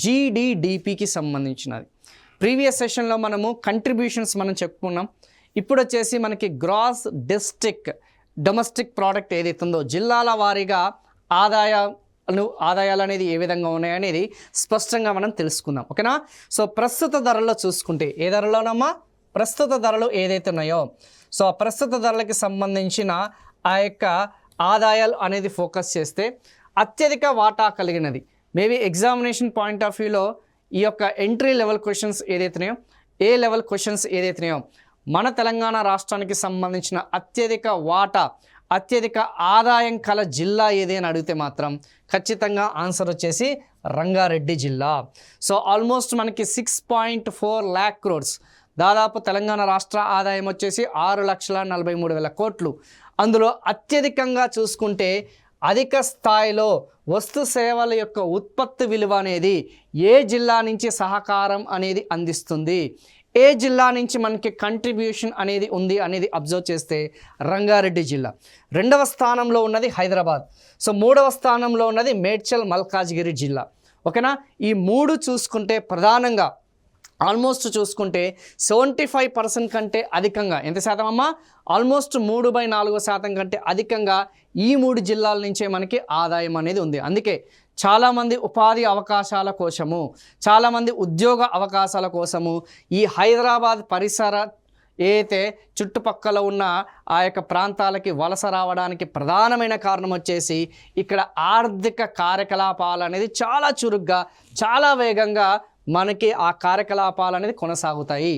జీడిడిపికి సంబంధించినది. ప్రీవియస్ సెషన్లో మనము కంట్రిబ్యూషన్స్ మనం చెప్పుకున్నాం. ఇప్పుడు వచ్చేసి మనకి గ్రాస్ డొమెస్టిక్ ప్రోడక్ట్ ఏదైతే ఉందో జిల్లాల వారీగా ఆదాయాలు అనేది ఏ విధంగా ఉన్నాయనేది స్పష్టంగా మనం తెలుసుకుందాం. ఓకేనా? సో ప్రస్తుత ధరల్లో చూసుకుంటే ఏ ధరలోనమ్మా ప్రస్తుత ధరలు ఏదైతే ఉన్నాయో సో ఆ ప్రస్తుత ధరలకి సంబంధించిన ఆ యొక్క ఆదాయాలు అనేది ఫోకస్ చేస్తే అత్యధిక వాటా కలిగినది మేబీ ఎగ్జామినేషన్ పాయింట్ ఆఫ్ వ్యూలో ఈ యొక్క ఎంట్రీ లెవెల్ క్వశ్చన్స్ ఏదైతున్నాయో ఏ లెవెల్ క్వశ్చన్స్ ఏదైతున్నాయో మన తెలంగాణ రాష్ట్రానికి సంబంధించిన అత్యధిక ఆదాయం కల జిల్లా ఏది అని అడిగితే మాత్రం ఖచ్చితంగా ఆన్సర్ వచ్చేసి రంగారెడ్డి జిల్లా. సో ఆల్మోస్ట్ మనకి 6.4 lakh crores దాదాపు తెలంగాణ రాష్ట్ర ఆదాయం వచ్చేసి 6,43,000 కోట్లు. అందులో అత్యధికంగా చూసుకుంటే అధిక స్థాయిలో వస్తు సేవల యొక్క ఉత్పత్తి విలువ అనేది ఏ జిల్లా నుంచి సహకారం అనేది అందిస్తుంది, ఏ జిల్లా నుంచి మనకి కంట్రిబ్యూషన్ అనేది ఉంది అనేది అబ్జర్వ్ చేస్తే రంగారెడ్డి జిల్లా. రెండవ స్థానంలో ఉన్నది హైదరాబాద్. సో మూడవ స్థానంలో ఉన్నది మేడ్చల్ మల్కాజ్గిరి జిల్లా. ఓకేనా? ఈ మూడు చూసుకుంటే ప్రధానంగా ఆల్మోస్ట్ చూసుకుంటే 75% కంటే అధికంగా ఎంత శాతం అమ్మా ఆల్మోస్ట్ 3/4 కంటే అధికంగా ఈ మూడు జిల్లాల నుంచే మనకి ఆదాయం అనేది ఉంది. అందుకే చాలామంది ఉపాధి అవకాశాల కోసము చాలామంది ఉద్యోగ అవకాశాల కోసము ఈ హైదరాబాద్ పరిసర ఏదైతే చుట్టుపక్కల ఉన్న ఆ యొక్క ప్రాంతాలకి వలస రావడానికి ప్రధానమైన కారణం వచ్చేసి ఇక్కడ ఆర్థిక కార్యకలాపాలు అనేది చాలా చురుగ్గా చాలా వేగంగా మనకి ఆ కార్యకలాపాలు అనేది కొనసాగుతాయి.